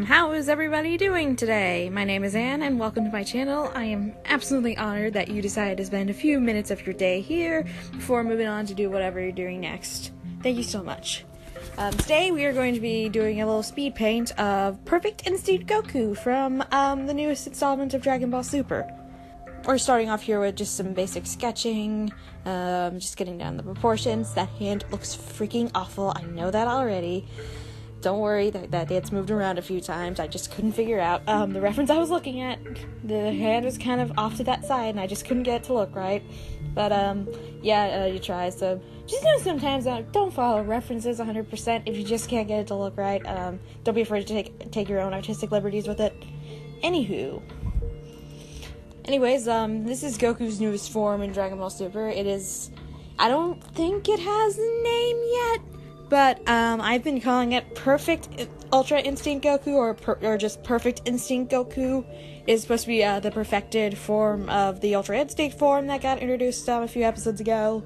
How is everybody doing today? My name is Anne, and welcome to my channel. I am absolutely honored that you decided to spend a few minutes of your day here before moving on to do whatever you're doing next. Thank you so much. Today we are going to be doing a little speed paint of Perfect Instinct Goku from the newest installment of Dragon Ball Super. We're starting off here with just some basic sketching, just getting down the proportions. That hand looks freaking awful, I know that already. Don't worry, that it's moved around a few times. I just couldn't figure out the reference I was looking at. The hand was kind of off to that side, and I just couldn't get it to look right. But you try. So just sometimes don't follow references 100% if you just can't get it to look right. Don't be afraid to take your own artistic liberties with it. Anyways, this is Goku's newest form in Dragon Ball Super. I don't think it has a name yet. But I've been calling it Perfect Ultra Instinct Goku, or just Perfect Instinct Goku. Is supposed to be the perfected form of the Ultra Instinct form that got introduced a few episodes ago.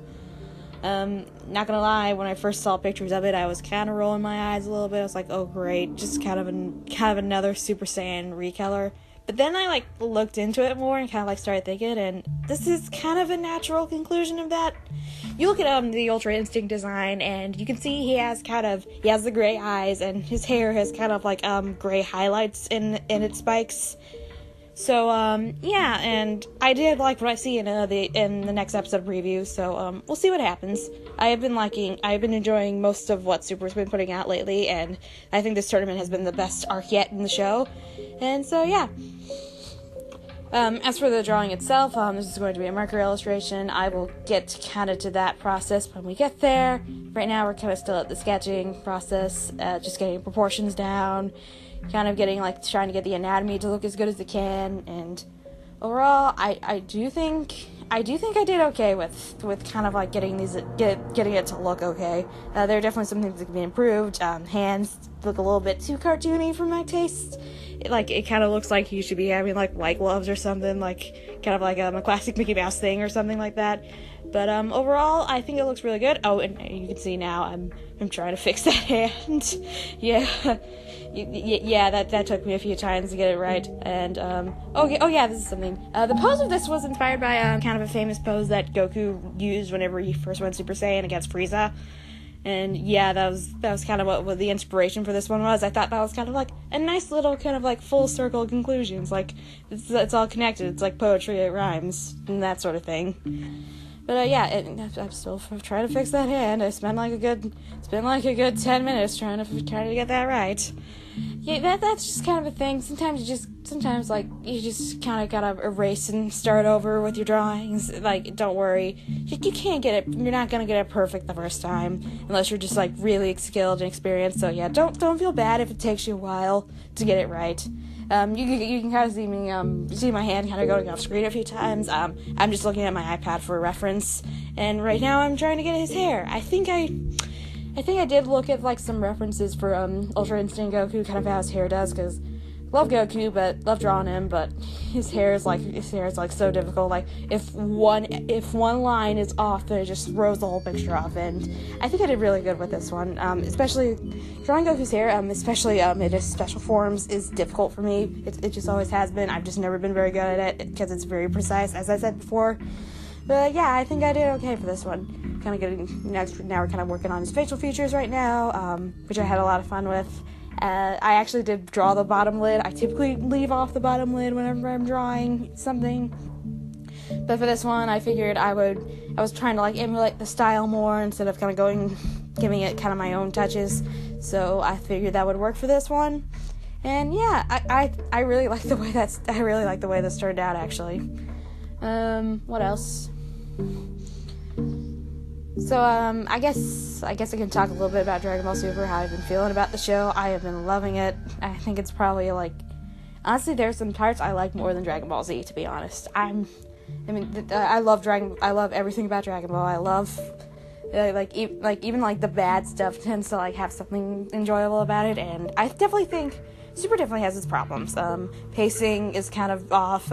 Not gonna lie, when I first saw pictures of it, I was kind of rolling my eyes a little bit. I was like, oh great, just kind of another Super Saiyan recolor. But then I looked into it more and kind of started thinking, and this is kind of a natural conclusion of that. You look at the Ultra Instinct design, and you can see he has the gray eyes, and his hair has kind of gray highlights in its spikes. So and I did like what I see in the next episode preview. So we'll see what happens. I've been enjoying most of what Super's been putting out lately, and I think this tournament has been the best arc yet in the show. And so yeah. As for the drawing itself, this is going to be a marker illustration. I will get kind of to that process when we get there. Right now, we're kind of still at the sketching process, just getting proportions down, kind of getting trying to get the anatomy to look as good as it can. And overall, I do think I did okay with kind of getting it to look okay. There are definitely some things that can be improved. Hands look a little bit too cartoony for my taste. It kind of looks like he should be having white gloves or something, kind of a classic Mickey Mouse thing or something like that. But overall, I think it looks really good. Oh, and you can see now I'm trying to fix that hand. Yeah, that took me a few times to get it right. And this is something. The pose of this was inspired by kind of a famous pose that Goku used whenever he first went Super Saiyan against Frieza. And yeah, that was kind of what the inspiration for this one was. I thought that was kind of a nice little kind of full circle conclusions. It's all connected. It's like poetry, it rhymes, and that sort of thing. But I'm still trying to fix that hand. I spent a good 10 minutes trying to get that right. Yeah, that's just kind of a thing. Sometimes you just kind of gotta erase and start over with your drawings. Don't worry, you can't get it. You're not gonna get it perfect the first time unless you're just really skilled and experienced. So yeah, don't feel bad if it takes you a while to get it right. You can kind of see me, see my hand kind of going off screen a few times. I'm just looking at my iPad for a reference, and right now I'm trying to get his hair. I think I did look at some references for Ultra Instinct Goku, kind of how his hair does, because love Goku, but love drawing him, but his hair is so difficult. If one line is off, then it just throws the whole picture off. And I think I did really good with this one. Especially drawing Goku's hair, especially in his special forms, is difficult for me. It just always has been. I've just never been very good at it because it's very precise, as I said before. But yeah, I think I did okay for this one. Now we're kind of working on his facial features right now, which I had a lot of fun with. I actually did draw the bottom lid. I typically leave off the bottom lid whenever I'm drawing something. But for this one, I figured I was trying to emulate the style more instead of kind of giving it kind of my own touches. So I figured that would work for this one. And yeah, I really like the way this turned out, actually. What else? So, I guess I can talk a little bit about Dragon Ball Super, how I've been feeling about the show. I have been loving it. I think it's probably, honestly, there's some parts I like more than Dragon Ball Z, to be honest. I love everything about Dragon Ball. I love, even the bad stuff tends to, have something enjoyable about it, and I definitely think Super definitely has its problems. Pacing is kind of off.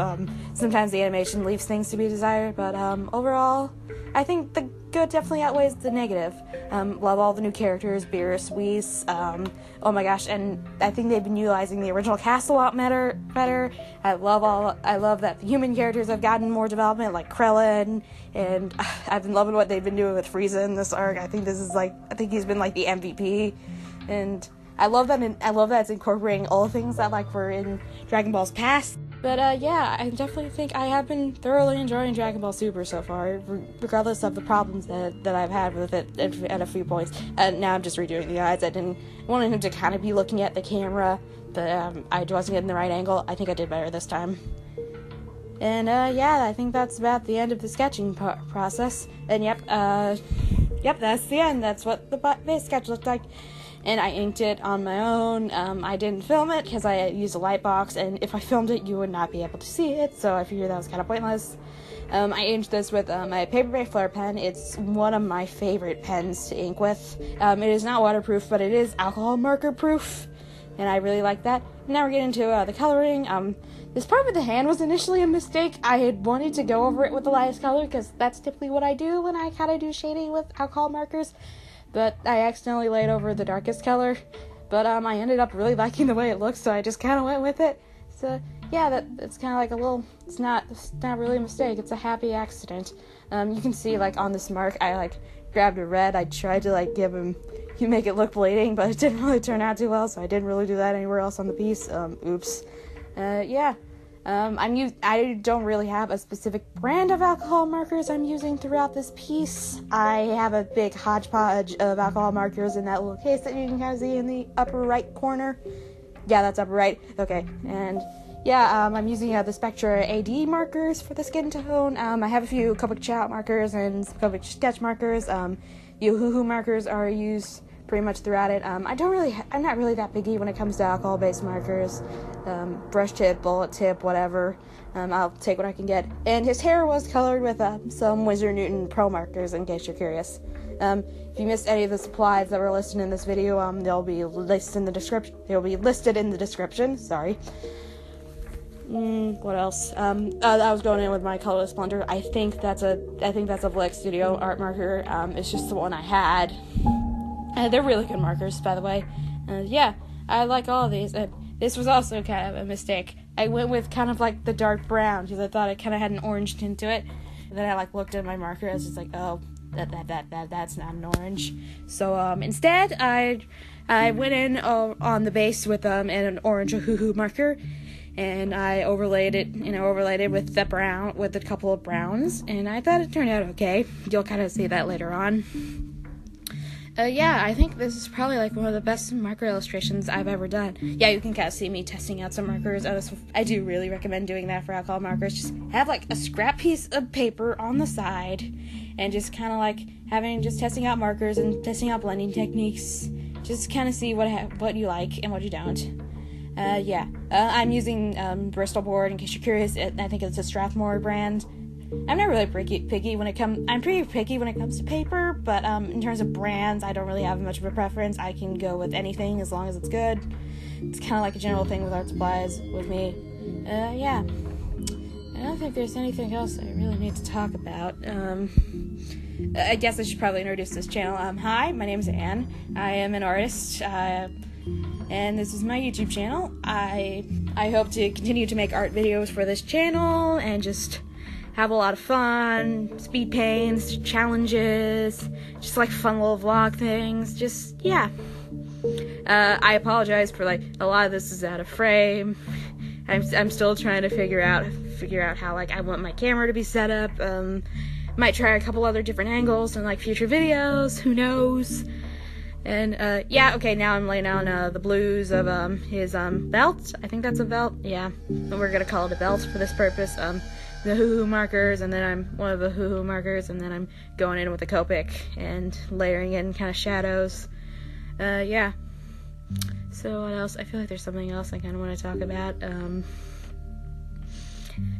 Sometimes the animation leaves things to be desired, but overall, I think good definitely outweighs the negative. Love all the new characters, Beerus, Whis, oh my gosh, and I think they've been utilizing the original cast a lot better. I love that the human characters have gotten more development, like Krellin, and I've been loving what they've been doing with Frieza in this arc. I think he's been like the MVP, and I love that it's incorporating all the things that like were in Dragon Ball's past. But yeah, I definitely think I have been thoroughly enjoying Dragon Ball Super so far, regardless of the problems that I've had with it at a few points. Now I'm just redoing the eyes. I didn't want him to kind of be looking at the camera, but I wasn't getting the right angle. I think I did better this time. And yeah, I think that's about the end of the sketching process. And yep, that's the end. That's what the base sketch looked like. And I inked it on my own. I didn't film it because I used a light box, and if I filmed it, you would not be able to see it, so I figured that was kind of pointless. I inked this with my Papermate Flair Pen. It's one of my favorite pens to ink with. It is not waterproof, but it is alcohol marker proof, and I really like that. Now we're getting to the coloring. This part with the hand was initially a mistake. I had wanted to go over it with the lightest color, because that's typically what I do when I kind of do shading with alcohol markers. But I accidentally laid over the darkest color, but I ended up really liking the way it looks, so I just kind of went with it. So yeah, that's kind of like a little, it's not really a mistake, it's a happy accident. You can see like on this mark, I like grabbed a red. I tried to like make it look bleeding, but it didn't really turn out too well, so I didn't really do that anywhere else on the piece. Oops. Yeah. I don't really have a specific brand of alcohol markers I'm using throughout this piece. I have a big hodgepodge of alcohol markers in that little case that you can kind of see in the upper right corner. Yeah, that's upper right. Okay, and yeah, I'm using the Spectra AD markers for the skin tone. I have a few Copic Ciao markers and some Copic sketch markers. The Ohuhu markers are used pretty much throughout it. I'm not really that picky when it comes to alcohol-based markers. Brush tip, bullet tip, whatever. I'll take what I can get. And his hair was colored with some Winsor Newton Promarkers, in case you're curious. If you missed any of the supplies that were listed in this video, they'll be listed in the description. They'll be listed in the description. Sorry. What else? I was going in with my colorless blender. I think that's a Black Studio art marker. It's just the one I had. They're really good markers, by the way. Yeah, I like all of these. This was also kind of a mistake. I went with kind of like the dark brown because I thought it kind of had an orange tint to it. And then I like looked at my marker. I was just like, oh, that's not an orange. So instead, I went in on the base with an orange Ohuhu marker, and I overlaid it with the brown, with a couple of browns, and I thought it turned out okay. You'll kind of see that later on. Yeah, I think this is probably like one of the best marker illustrations I've ever done. Yeah, you can kind of see me testing out some markers. I do really recommend doing that for alcohol markers. Just have like a scrap piece of paper on the side, and just kind of like testing out markers and testing out blending techniques. Just kind of see what you like and what you don't. Yeah, I'm using Bristol board, in case you're curious. I think it's a Strathmore brand. I'm not really picky when it comes. I'm pretty picky when it comes to paper, but in terms of brands, I don't really have much of a preference. I can go with anything as long as it's good. It's kind of like a general thing with art supplies with me. Yeah. I don't think there's anything else I really need to talk about. I guess I should probably introduce this channel. Hi, my name is Anne. I am an artist, and this is my YouTube channel. I hope to continue to make art videos for this channel and just have a lot of fun, speed paints, challenges, just like fun little vlog things, just, yeah. I apologize for like, a lot of this is out of frame. I'm still trying to figure out how like I want my camera to be set up. Might try a couple other different angles in like future videos, who knows. And yeah, okay, now I'm laying down the blues of his belt. I think that's a belt, yeah. We're gonna call it a belt for this purpose. The Ohuhu markers, and then I'm one of the Ohuhu markers, and then I'm going in with the Copic and layering in kind of shadows. Yeah. So what else? I feel like there's something else I kind of want to talk about.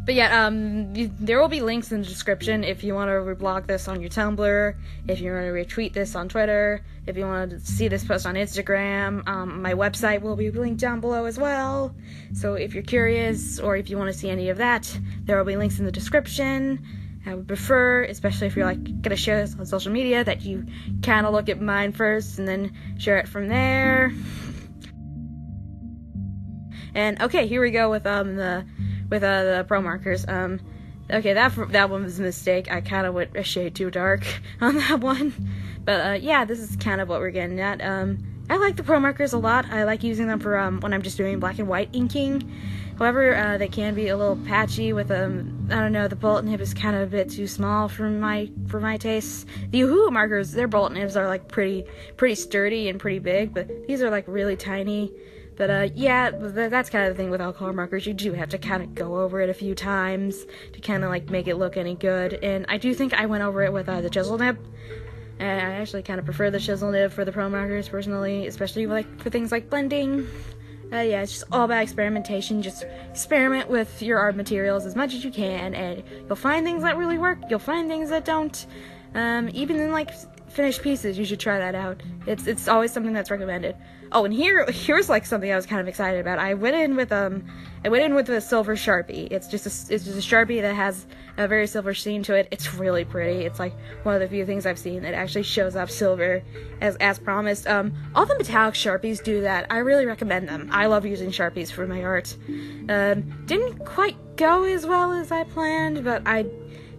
But yeah, there will be links in the description if you want to reblog this on your Tumblr, if you want to retweet this on Twitter, if you want to see this post on Instagram. My website will be linked down below as well. So if you're curious, or if you want to see any of that, there will be links in the description. I would prefer, especially if you're like gonna share this on social media, that you kind of look at mine first and then share it from there. And okay, here we go with the Promarkers. Okay, that one was a mistake. I kind of went a shade too dark on that one. But yeah, this is kind of what we're getting at. I like the Promarkers a lot. I like using them for when I'm just doing black and white inking. However, they can be a little patchy with I don't know, the bullet nib is kind of a bit too small for my tastes. The Ohuhu Markers, their bullet nibs are like pretty sturdy and pretty big, but these are like really tiny. But yeah, that's kind of the thing with alcohol markers. You do have to kind of go over it a few times to kind of like make it look any good. And I do think I went over it with the chisel nib. And I actually kind of prefer the chisel nib for the Promarkers personally, especially like for things like blending. Yeah, it's just all about experimentation. Just experiment with your art materials as much as you can, and you'll find things that really work. You'll find things that don't. Even in like finished pieces, you should try that out. It's always something that's recommended. Oh, and here's like something I was kind of excited about. I went in with a silver Sharpie. It's just a Sharpie that has a very silver sheen to it. It's really pretty. It's like one of the few things I've seen that actually shows up silver as promised. All the metallic Sharpies do that. I really recommend them. I love using Sharpies for my art. Didn't quite go as well as I planned, but I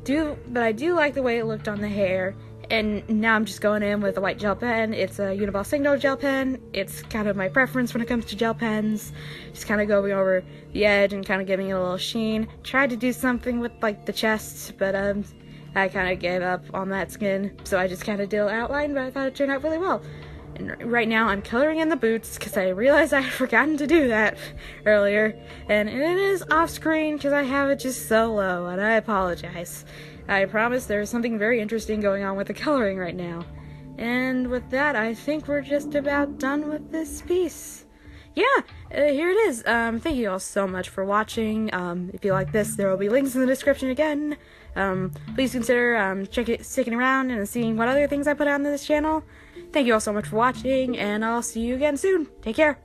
do like the way it looked on the hair. And now I'm just going in with a white gel pen. It's a Uniball Signal gel pen. It's kind of my preference when it comes to gel pens. Just kind of going over the edge and kind of giving it a little sheen. Tried to do something with like the chest, but I kind of gave up on that skin. So I just kind of did an outline, but I thought it turned out really well. And right now I'm coloring in the boots because I realized I had forgotten to do that earlier. And it is off screen because I have it just so low, and I apologize. I promise there's something very interesting going on with the coloring right now. And with that, I think we're just about done with this piece. Yeah, here it is. Thank you all so much for watching. If you like this, there will be links in the description again. Please consider sticking around and seeing what other things I put out on this channel. Thank you all so much for watching, and I'll see you again soon. Take care.